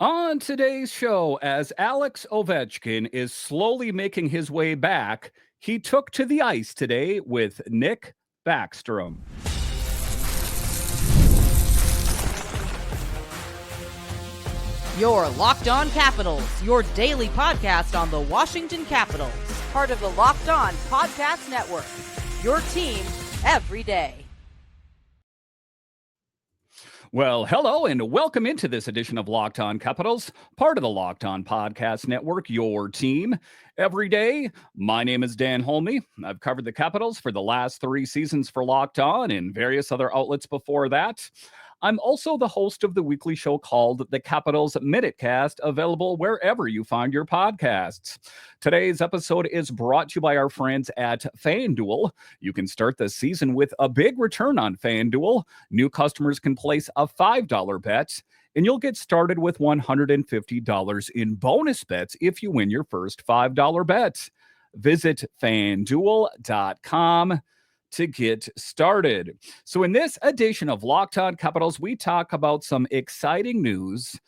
On today's show, as Alex Ovechkin is slowly making his way back, he took to the ice today with Nick Backstrom. Your Locked On Capitals, your daily podcast on the Washington Capitals. Part of the Locked On Podcast Network. Your team every day. Well, hello and welcome into this edition of Locked On Capitals, part of the Locked On Podcast Network, your team every day. My name is Dan Holme. I've covered the Capitals for the last 3 seasons for Locked On and various other outlets before that. I'm also the host of the weekly show called The Capitals Minutecast, available wherever you find your podcasts. Today's episode is brought to you by our friends at FanDuel. You can start the season with a big return on FanDuel. New customers can place a $5 bet, and you'll get started with $150 in bonus bets if you win your first $5 bet. Visit FanDuel.com to get started. So in this edition of Locked On Capitals, we talk about some exciting news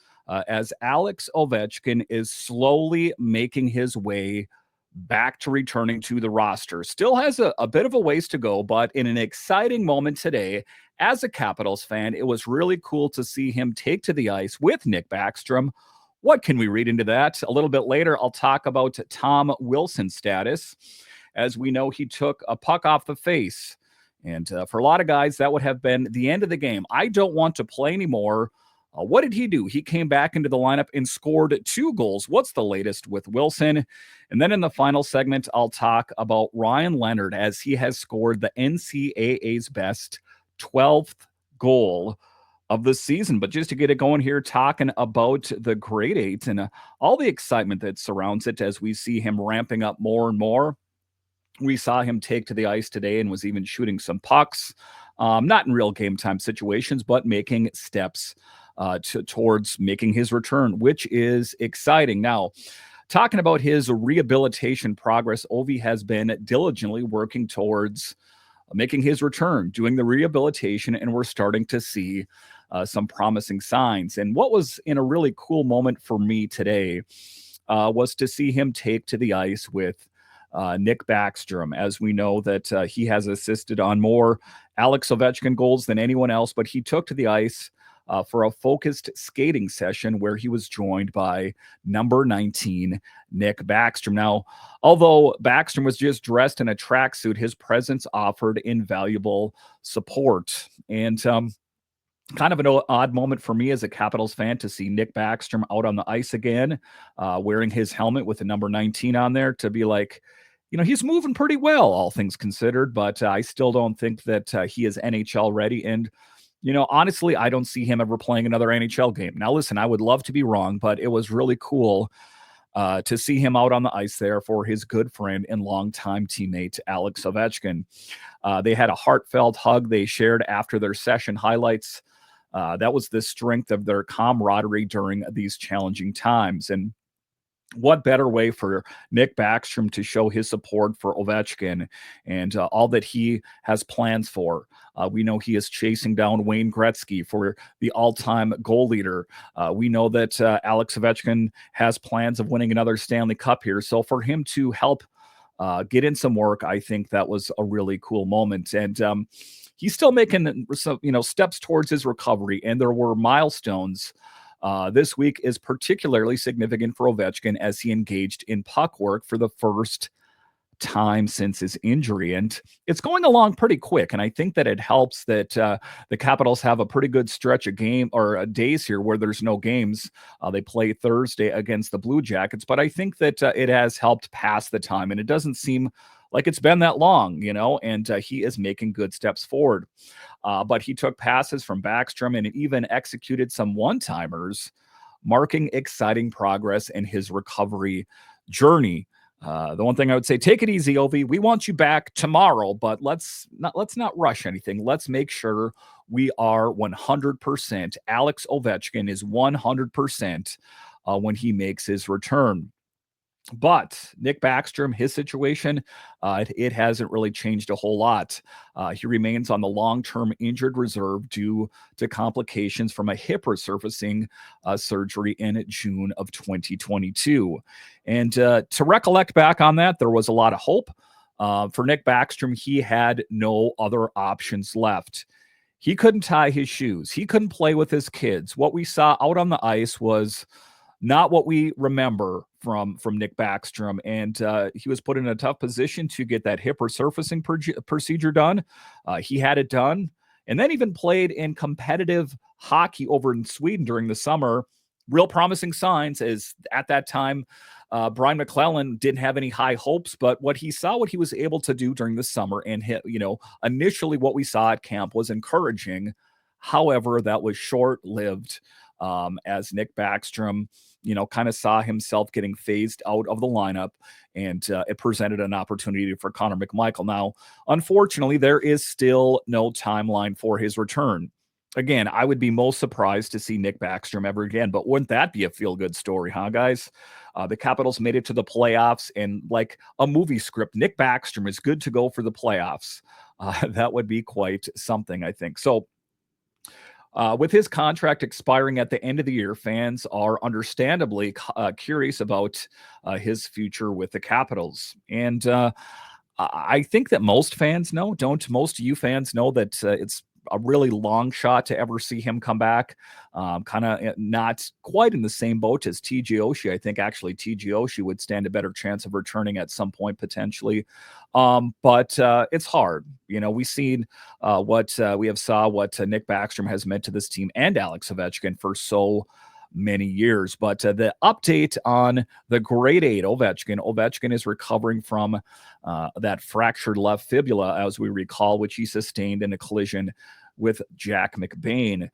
as Alex Ovechkin is slowly making his way back to returning to the roster. Still has a bit of a ways to go, but in an exciting moment today, as a Capitals fan, it was really cool to see him take to the ice with Nick Backstrom. What can we read into that? A little bit later, I'll talk about Tom Wilson's status. As we know, he took a puck off the face. And for a lot of guys, that would have been the end of the game. I don't want to play anymore. What did he do? He came back into the lineup and scored 2 goals. What's the latest with Wilson? And then in the final segment, I'll talk about Ryan Leonard as he has scored the NCAA's best 12th goal of the season. But just to get it going here, talking about the grade 8 and all the excitement that surrounds it as we see him ramping up more and more. We saw him take to the ice today and was even shooting some pucks, not in real game time situations, but making steps towards making his return, which is exciting. Now, talking about his rehabilitation progress, Ovi has been diligently working towards making his return, doing the rehabilitation, and we're starting to see some promising signs. And what was in a really cool moment for me today was to see him take to the ice with Nick Backstrom, as we know that he has assisted on more Alex Ovechkin goals than anyone else, but he took to the ice for a focused skating session where he was joined by number 19, Nick Backstrom. Now, although Backstrom was just dressed in a tracksuit, his presence offered invaluable support. And kind of an odd moment for me as a Capitals fan to see Nick Backstrom out on the ice again, wearing his helmet with the number 19 on there, to be like, he's moving pretty well, all things considered, but I still don't think that he is NHL ready. And, honestly, I don't see him ever playing another NHL game. Now, listen, I would love to be wrong, but it was really cool to see him out on the ice there for his good friend and longtime teammate, Alex Ovechkin. They had a heartfelt hug they shared after their session highlights. That was the strength of their camaraderie during these challenging times. And what better way for Nick Backstrom to show his support for Ovechkin and all that he has plans for. We know he is chasing down Wayne Gretzky for the all-time goal leader. We know that Alex Ovechkin has plans of winning another Stanley Cup here. So for him to help get in some work, I think that was a really cool moment. And he's still making some, steps towards his recovery, and there were milestones. This week is particularly significant for Ovechkin as he engaged in puck work for the first time since his injury. And it's going along pretty quick. And I think that it helps that the Capitals have a pretty good stretch of days here where there's no games. They play Thursday against the Blue Jackets. But I think that it has helped pass the time. And it doesn't seem like it's been that long, and he is making good steps forward. But he took passes from Backstrom and even executed some one-timers, marking exciting progress in his recovery journey. The one thing I would say, take it easy, Ovi. We want you back tomorrow, but let's not rush anything. Let's make sure we are 100%. Alex Ovechkin is 100% when he makes his return. But Nick Backstrom, his situation, it hasn't really changed a whole lot. He remains on the long-term injured reserve due to complications from a hip resurfacing surgery in June of 2022. And to recollect back on that, there was a lot of hope. For Nick Backstrom, he had no other options left. He couldn't tie his shoes. He couldn't play with his kids. What we saw out on the ice was not what we remember from Nick Backstrom, and he was put in a tough position to get that hip resurfacing procedure done. He had it done, and then even played in competitive hockey over in Sweden during the summer. Real promising signs, as at that time, Brian McClellan didn't have any high hopes, but what he saw, what he was able to do during the summer, and initially what we saw at camp was encouraging. However, that was short-lived, as Nick Backstrom, kind of saw himself getting phased out of the lineup, and it presented an opportunity for Connor McMichael. Now, unfortunately, there is still no timeline for his return. Again, I would be most surprised to see Nick Backstrom ever again, but wouldn't that be a feel-good story, huh, guys? The Capitals made it to the playoffs, and like a movie script, Nick Backstrom is good to go for the playoffs. That would be quite something, I think. So, with his contract expiring at the end of the year, fans are understandably curious about his future with the Capitals. And I think that most fans know. Don't most of you fans know that it's a really long shot to ever see him come back? Kind of not quite in the same boat as TJ Oshie. I think actually TJ Oshie would stand a better chance of returning at some point potentially. But it's hard. We've seen what Nick Backstrom has meant to this team and Alex Ovechkin for so many years. But the update on the grade 8 Ovechkin is recovering from that fractured left fibula, as we recall, which he sustained in a collision with Jack McBain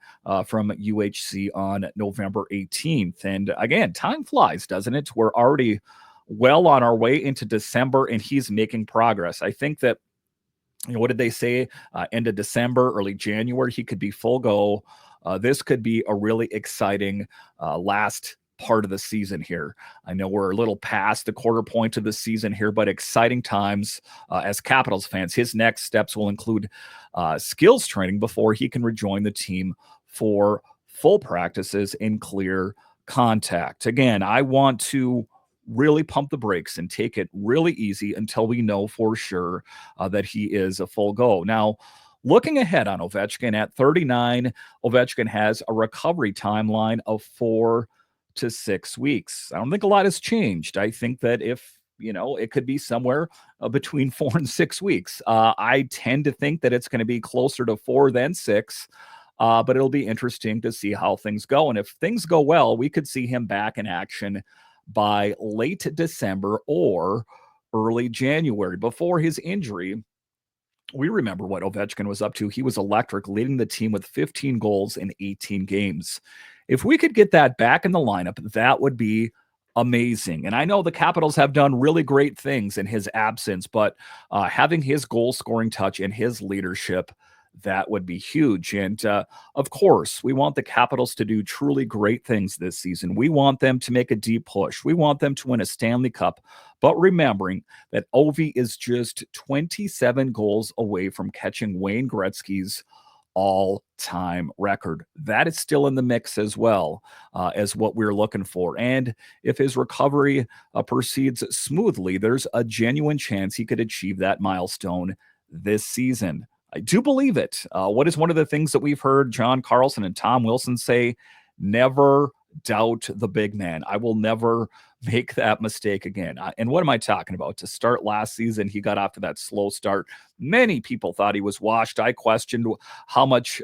from UHC on November 18th. And again, time flies, doesn't it? We're already well on our way into December, and he's making progress. I think that, what did they say? End of December, early January, he could be full go. This could be a really exciting last part of the season here. I know we're a little past the quarter point of the season here, but exciting times as Capitals fans. His next steps will include skills training before he can rejoin the team for full practices in clear contact. Again, I want to really pump the brakes and take it really easy until we know for sure that he is a full go. Now, looking ahead on Ovechkin at 39, Ovechkin has a recovery timeline of 4 to 6 weeks. I don't think a lot has changed. I think that if, it could be somewhere between 4 and 6 weeks. I tend to think that it's going to be closer to 4 than 6. But it'll be interesting to see how things go. And if things go well, we could see him back in action by late December or early January. Before his injury, we remember what Ovechkin was up to. He was electric, leading the team with 15 goals in 18 games. If we could get that back in the lineup, that would be amazing. And I know the Capitals have done really great things in his absence, but having his goal scoring touch and his leadership, that would be huge. And of course, we want the Capitals to do truly great things this season. We want them to make a deep push. We want them to win a Stanley Cup. But remembering that Ovi is just 27 goals away from catching Wayne Gretzky's all-time record. That is still in the mix as well as what we're looking for. And if his recovery proceeds smoothly, there's a genuine chance he could achieve that milestone this season. I do believe it. What is one of the things that we've heard John Carlson and Tom Wilson say? Never doubt the big man. I will never make that mistake again. And what am I talking about? To start last season, he got off to that slow start. Many people thought he was washed. I questioned how much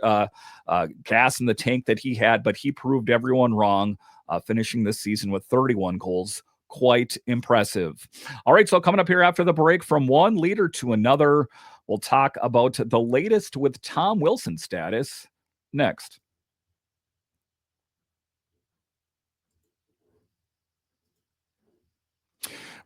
gas in the tank that he had, but he proved everyone wrong, finishing this season with 31 goals. Quite impressive. All right, so coming up here after the break, from one leader to another, we'll talk about the latest with Tom Wilson's status next.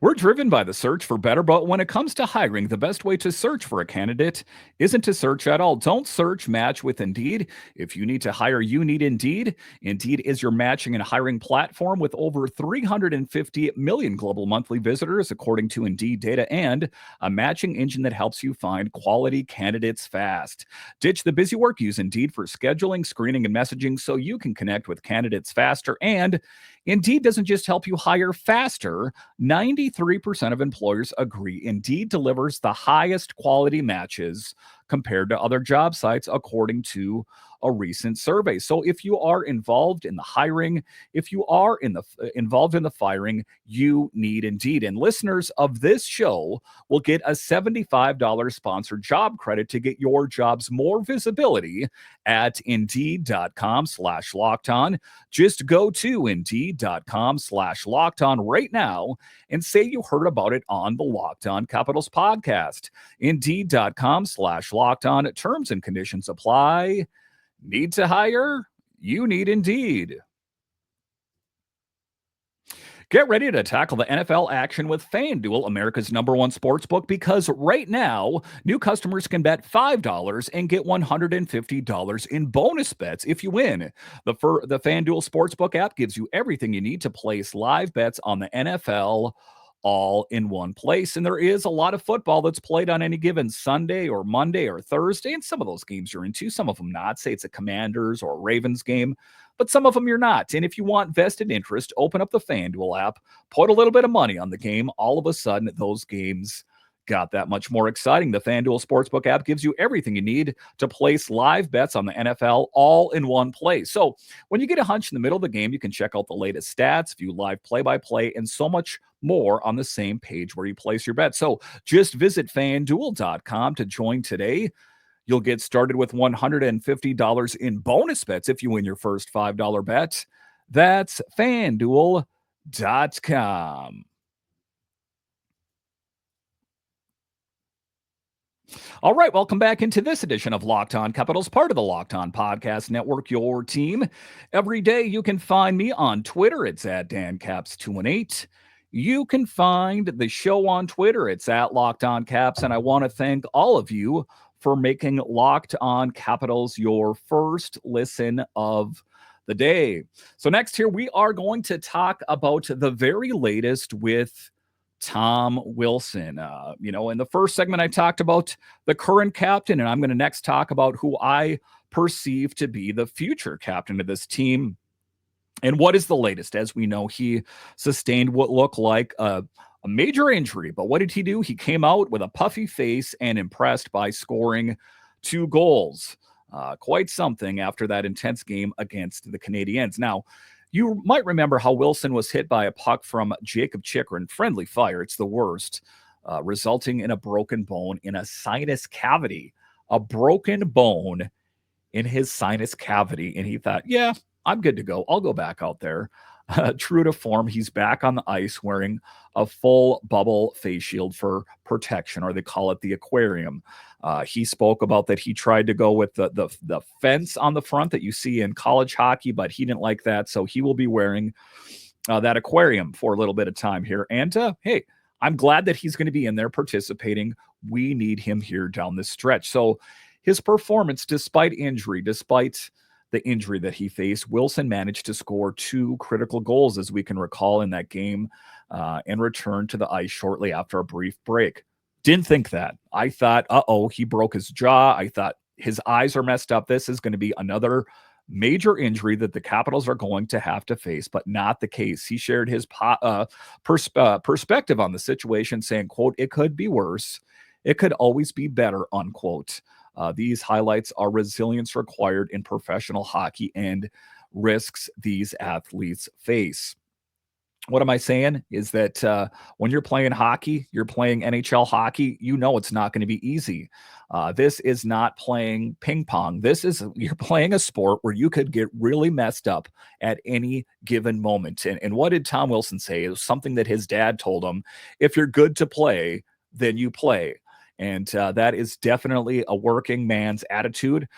We're driven by the search for better, but when it comes to hiring, the best way to search for a candidate isn't to search at all. Don't search, match with Indeed. If you need to hire, you need Indeed. Indeed is your matching and hiring platform with over 350 million global monthly visitors, according to Indeed data, and a matching engine that helps you find quality candidates fast. Ditch the busy work. Use Indeed for scheduling, screening, and messaging so you can connect with candidates faster. And Indeed doesn't just help you hire faster. 93% of employers agree Indeed delivers the highest quality matches compared to other job sites, according to a recent survey. So if you are involved in the hiring, if you are involved in the firing, you need Indeed. And listeners of this show will get a $75 sponsored job credit to get your jobs more visibility at Indeed.com/lockedon. Just go to Indeed.com/lockedon right now and say you heard about it on the Locked On Capitals podcast. Indeed.com/lockedon. Terms and conditions apply. Need to hire? You need Indeed. Get ready to tackle the NFL action with FanDuel, America's #1 sportsbook, because right now, new customers can bet $5 and get $150 in bonus bets if you win. The FanDuel Sportsbook app gives you everything you need to place live bets on the NFL all in one place. And there is a lot of football that's played on any given Sunday or Monday or Thursday. And some of those games you're into, some of them not. Say it's a Commanders or a Ravens game, but some of them you're not. And if you want vested interest, open up the FanDuel app, put a little bit of money on the game. All of a sudden, those games got that much more exciting. The FanDuel Sportsbook app gives you everything you need to place live bets on the NFL all in one place. So when you get a hunch in the middle of the game, you can check out the latest stats, view live play-by-play, and so much more on the same page where you place your bet. So just visit FanDuel.com to join today. You'll get started with $150 in bonus bets if you win your first $5 bet. That's FanDuel.com. All right, welcome back into this edition of Locked On Capitals, part of the Locked On Podcast Network, your team. Every day you can find me on Twitter. It's at DanCaps218. You can find the show on Twitter. It's at Locked On Caps. And I want to thank all of you for making Locked On Capitals your first listen of the day. So next here, we are going to talk about the very latest with Tom Wilson. In the first segment, I talked about the current captain, and I'm going to next talk about who I perceive to be the future captain of this team. And what is the latest? As we know, he sustained what looked like a major injury. But what did he do? He came out with a puffy face and impressed by scoring 2 goals. Quite something after that intense game against the Canadiens. Now, you might remember how Wilson was hit by a puck from Jacob Chychrun, friendly fire. It's the worst, resulting in a broken bone in a sinus cavity. A broken bone in his sinus cavity. And he thought, yeah, I'm good to go. I'll go back out there. True to form, he's back on the ice wearing a full bubble face shield for protection, or they call it the aquarium. He spoke about that he tried to go with the fence on the front that you see in college hockey, but he didn't like that. So he will be wearing that aquarium for a little bit of time here. And hey, I'm glad that he's going to be in there participating. We need him here down this stretch. So his performance, despite the injury that he faced, Wilson managed to score 2 critical goals, as we can recall, in that game, and returned to the ice shortly after a brief break. Didn't think that. I thought, he broke his jaw. I thought his eyes are messed up. This is going to be another major injury that the Capitals are going to have to face, but not the case. He shared his perspective on the situation, saying, quote, "It could be worse. It could always be better," unquote. These highlights are resilience required in professional hockey and risks these athletes face. What am I saying is that when you're playing hockey, you're playing NHL hockey, you know it's not going to be easy. This is not playing ping pong. You're playing a sport where you could get really messed up at any given moment. And what did Tom Wilson say? It was something that his dad told him. If you're good to play, then you play. And that is definitely a working man's attitude,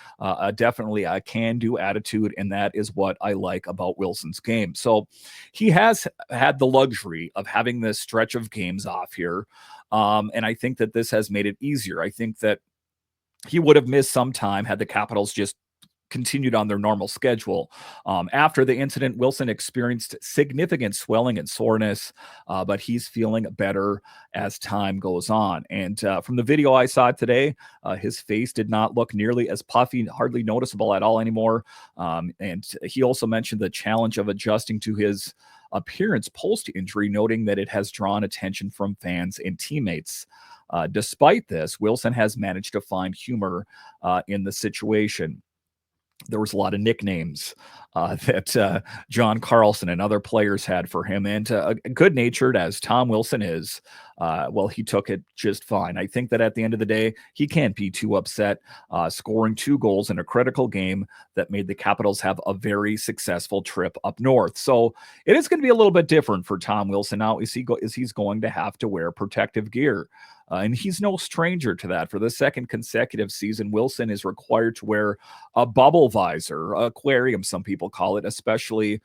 definitely a can-do attitude, and that is what I like about Wilson's game. So he has had the luxury of having this stretch of games off here, and I think that this has made it easier. I think that he would have missed some time had the Capitals just continued on their normal schedule. After the incident, Wilson experienced significant swelling and soreness, but he's feeling better as time goes on. And from the video I saw today, his face did not look nearly as puffy, hardly noticeable at all anymore. And he also mentioned the challenge of adjusting to his appearance post-injury, noting that it has drawn attention from fans and teammates. Despite this, Wilson has managed to find humor in the situation. There was a lot of nicknames that John Carlson and other players had for him. And good-natured as Tom Wilson is, well, he took it just fine. I think that at the end of the day, he can't be too upset scoring 2 goals in a critical game that made the Capitals have a very successful trip up north. So it is going to be a little bit different for Tom Wilson now as he's going to have to wear protective gear. And he's no stranger to that. For the second consecutive season, Wilson is required to wear a bubble visor, aquarium, some people call it, especially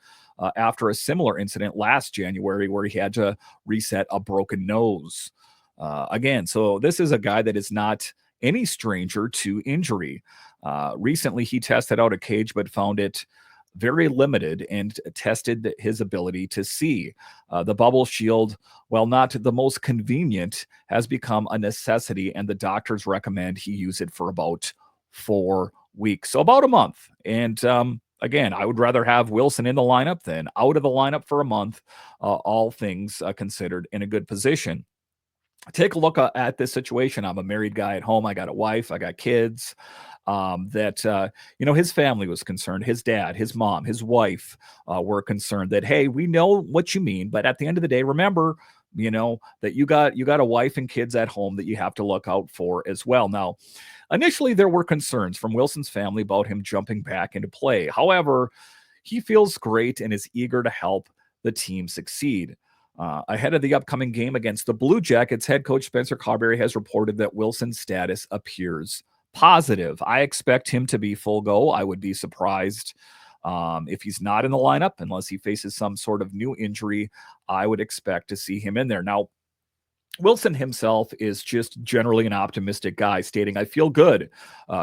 after a similar incident last January where he had to reset a broken nose. Again, so this is a guy that is not any stranger to injury. Recently, he tested out a cage but found it very limited and tested his ability to see. The bubble shield, while not the most convenient, has become a necessity, and the doctors recommend he use it for about 4 weeks, so about a month. And again, I would rather have Wilson in the lineup than out of the lineup for a month, all things considered, in a good position. Take a look at this situation. I'm a married guy at home. I got a wife, I got kids. His family was concerned. His dad, his mom, his wife were concerned that, hey, we know what you mean, but at the end of the day, remember, that you got a wife and kids at home that you have to look out for as well. Now, initially, there were concerns from Wilson's family about him jumping back into play. However, he feels great and is eager to help the team succeed. Ahead of the upcoming game against the Blue Jackets, head coach Spencer Carberry has reported that Wilson's status appears positive. I expect him to be full go. I would be surprised if he's not in the lineup unless he faces some sort of new injury. I would expect to see him in there. Now, Wilson himself is just generally an optimistic guy, stating, I feel good.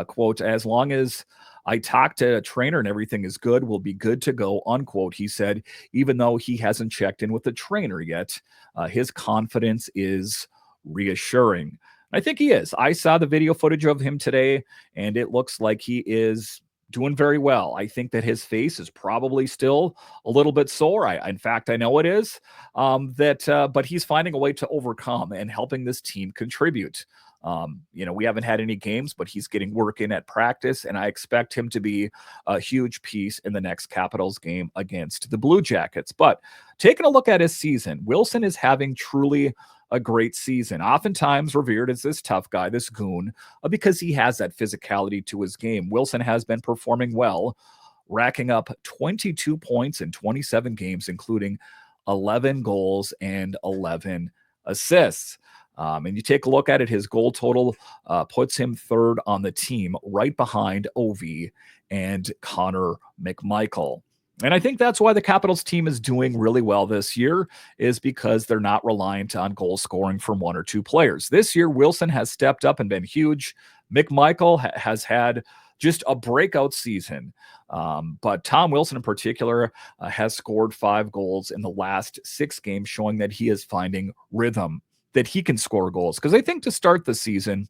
Quote, as long as I talked to a trainer and everything is good, we'll be good to go, unquote. He said, even though he hasn't checked in with the trainer yet, his confidence is reassuring. I think he is. I saw the video footage of him today, and it looks like he is doing very well. I think that his face is probably still a little bit sore. In fact, I know it is. But he's finding a way to overcome and helping this team contribute. We haven't had any games, but he's getting work in at practice, and I expect him to be a huge piece in the next Capitals game against the Blue Jackets. But taking a look at his season, Wilson is having truly a great season, oftentimes revered as this tough guy, this goon, because he has that physicality to his game. Wilson has been performing well, racking up 22 points in 27 games, including 11 goals and 11 assists. And you take a look at it, his goal total puts him third on the team, right behind Ovi and Connor McMichael. And I think that's why the Capitals team is doing really well this year, is because they're not reliant on goal scoring from 1 or 2 players. This year, Wilson has stepped up and been huge. McMichael has had just a breakout season. But Tom Wilson in particular has scored 5 goals in the last 6 games, showing that he is finding rhythm, that he can score goals. Because I think to start the season,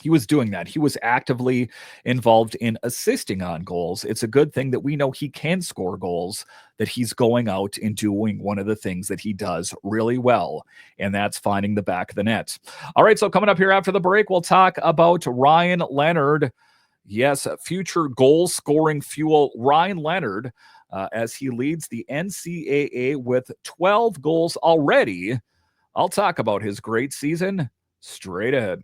he was doing that. He was actively involved in assisting on goals. It's a good thing that we know he can score goals, that he's going out and doing one of the things that he does really well, and that's finding the back of the net. All right, so coming up here after the break, we'll talk about Ryan Leonard. Yes, future goal-scoring fuel, Ryan Leonard, as he leads the NCAA with 12 goals already. I'll talk about his great season straight ahead.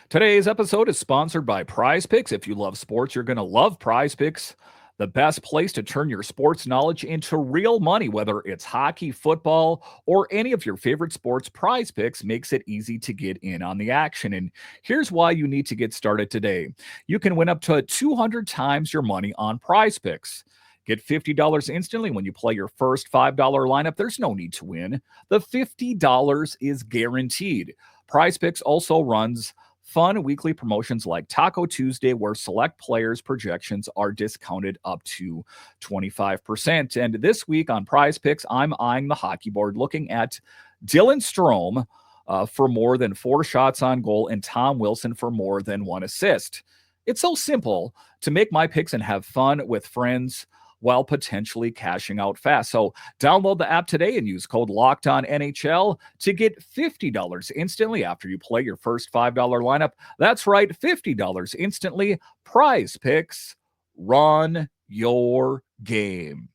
Today's episode is sponsored by Prize Picks. If you love sports, you're going to love Prize Picks. the best place to turn your sports knowledge into real money, whether it's hockey, football, or any of your favorite sports. Prize Picks makes it easy to get in on the action. And here's why you need to get started today. You can win up to 200 times your money on Prize Picks. Get $50 instantly when you play your first $5 lineup. There's no need to win. The $50 is guaranteed. Prize Picks also runs fun weekly promotions like Taco Tuesday, where select players' projections are discounted up to 25%. And this week on Prize Picks, I'm eyeing the hockey board, looking at Dylan Strome for more than 4 shots on goal and Tom Wilson for more than 1 assist. It's so simple to make my picks and have fun with friends while potentially cashing out fast. So download the app today and use code LOCKEDONNHL to get $50 instantly after you play your first $5 lineup. That's right, $50 instantly. Prize Picks, run your game.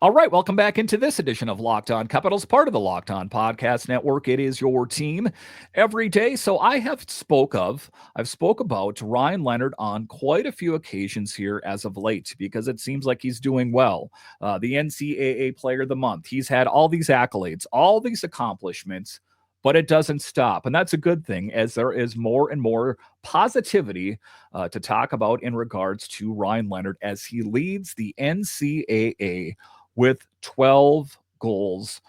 All right, welcome back into this edition of Locked On Capitals, part of the Locked On Podcast Network. It is your team every day. So I've spoke about Ryan Leonard on quite a few occasions here as of late, because it seems like he's doing well. The NCAA Player of the Month. He's had all these accolades, all these accomplishments, but it doesn't stop. And that's a good thing, as there is more and more positivity to talk about in regards to Ryan Leonard as he leads the NCAA with 12 goals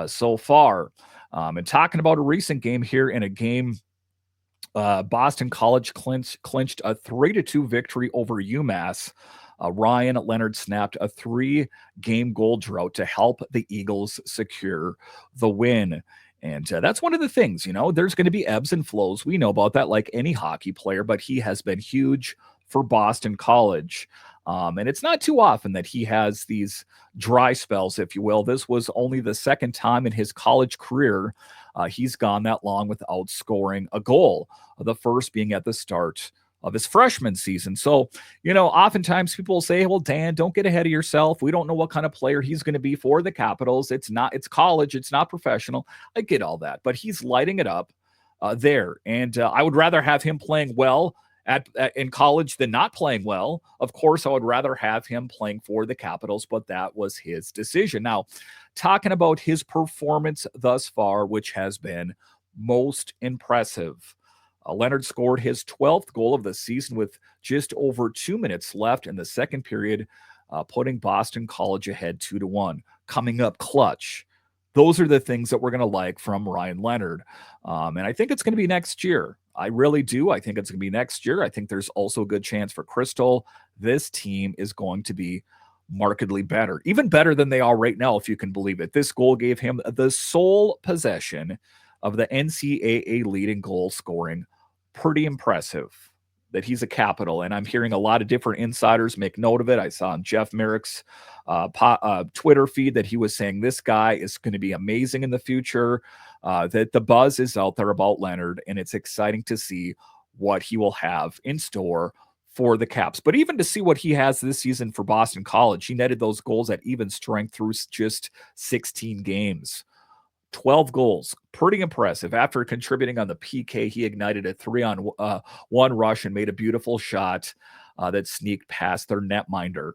so far. And talking about a recent game here, in a game, Boston College clinched a 3-2 victory over UMass. Ryan Leonard snapped a 3-game goal drought to help the Eagles secure the win. And that's one of the things, there's going to be ebbs and flows. We know about that like any hockey player, but he has been huge for Boston College. And it's not too often that he has these dry spells, if you will. This was only the second time in his college career he's gone that long without scoring a goal. The first being at the start of his freshman season. So, oftentimes people will say, well, Dan, don't get ahead of yourself. We don't know what kind of player he's going to be for the Capitals. It's college. It's not professional. I get all that, but he's lighting it up there. And I would rather have him playing well in college than not playing well. Of course, I would rather have him playing for the Capitals, but that was his decision. Now, talking about his performance thus far, which has been most impressive. Leonard scored his 12th goal of the season with just over 2 minutes left in the second period, putting Boston College ahead 2-1. Coming up clutch. Those are the things that we're going to like from Ryan Leonard. And I think it's going to be next year. I really do. I think it's going to be next year. I think there's also a good chance for Crystal. This team is going to be markedly better, even better than they are right now, if you can believe it. This goal gave him the sole possession of the NCAA leading goal scoring. Pretty impressive that he's a Capital. And I'm hearing a lot of different insiders make note of it. I saw on Jeff Merrick's Twitter feed that he was saying this guy is going to be amazing in the future, that the buzz is out there about Leonard, and it's exciting to see what he will have in store for the Caps. But even to see what he has this season for Boston College, he netted those goals at even strength through just 16 games. 12 goals, pretty impressive. After contributing on the PK, he ignited a 3-on-1 rush and made a beautiful shot that sneaked past their netminder.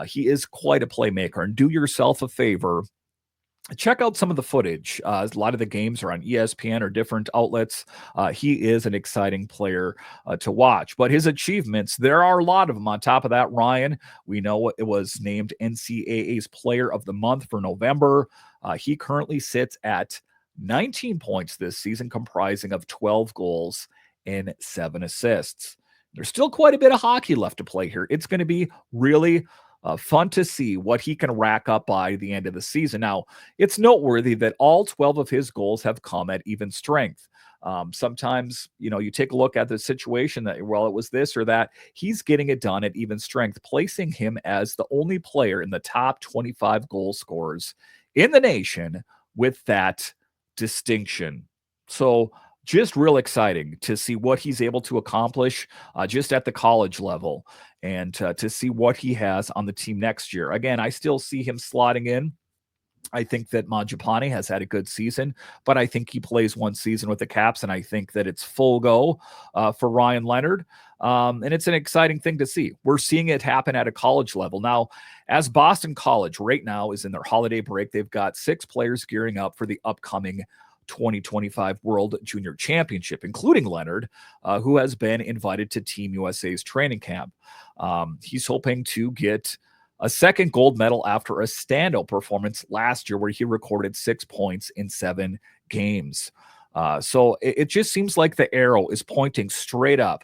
He is quite a playmaker. And do yourself a favor, check out some of the footage. A lot of the games are on ESPN or different outlets. He is an exciting player to watch. But his achievements, there are a lot of them. On top of that, Ryan, we know it was named NCAA's Player of the Month for November. He currently sits at 19 points this season, comprising of 12 goals and 7 assists. There's still quite a bit of hockey left to play here. It's going to be really fun to see what he can rack up by the end of the season. Now, it's noteworthy that all 12 of his goals have come at even strength. Sometimes, you take a look at the situation that, well, it was this or that. He's getting it done at even strength, placing him as the only player in the top 25 goal scorers in the nation with that distinction. So just real exciting to see what he's able to accomplish just at the college level, and to see what he has on the team next year. Again, I still see him slotting in I think that Mangiapane has had a good season, but I think he plays one season with the Caps, and I think that it's full go for Ryan Leonard. And it's an exciting thing to see. We're seeing it happen at a college level. Now, as Boston College right now is in their holiday break, they've got 6 players gearing up for the upcoming 2025 World Junior Championship, including Leonard, who has been invited to Team USA's training camp. He's hoping to get a second gold medal after a standout performance last year where he recorded 6 points in 7 games. So it just seems like the arrow is pointing straight up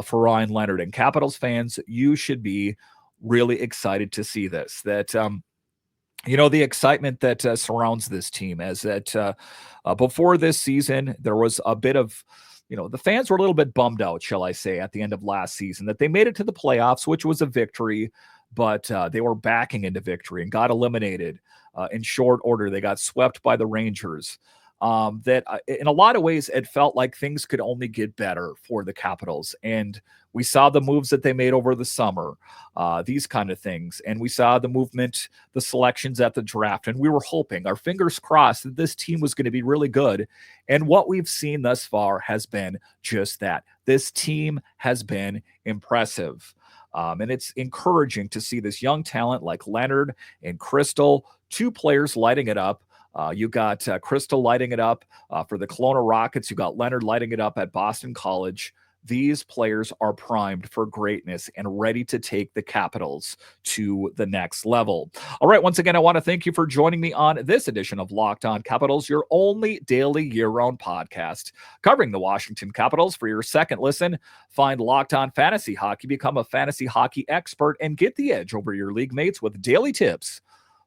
for Ryan Leonard. And Capitals fans, you should be really excited to see this. That the excitement that surrounds this team, as that before this season, there was a bit of, the fans were a little bit bummed out, shall I say, at the end of last season, that they made it to the playoffs, which was a victory, but they were backing into victory and got eliminated in short order. They got swept by the Rangers. That in a lot of ways, it felt like things could only get better for the Capitals. And we saw the moves that they made over the summer, these kind of things. And we saw the movement, the selections at the draft. And we were hoping, our fingers crossed, that this team was going to be really good. And what we've seen thus far has been just that. This team has been impressive. And it's encouraging to see this young talent like Leonard and Crystal, 2 players lighting it up. You got Crystal lighting it up for the Kelowna Rockets. You got Leonard lighting it up at Boston College. These players are primed for greatness and ready to take the Capitals to the next level. All right, once again, I want to thank you for joining me on this edition of Locked On Capitals, your only daily year-round podcast covering the Washington Capitals. For your second listen, find Locked On Fantasy Hockey, become a fantasy hockey expert, and get the edge over your league mates with daily tips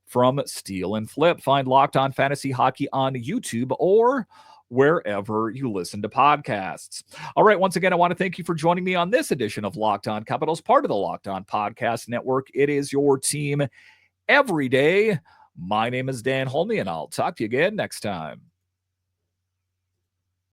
from Steal and Flip. Find Locked On Fantasy Hockey on YouTube or wherever you listen to podcasts. All right, once again, I want to thank you for joining me on this edition of Locked On Capitals, part of the Locked On Podcast Network. It is your team every day. My name is Dan Holme, and I'll talk to you again next time.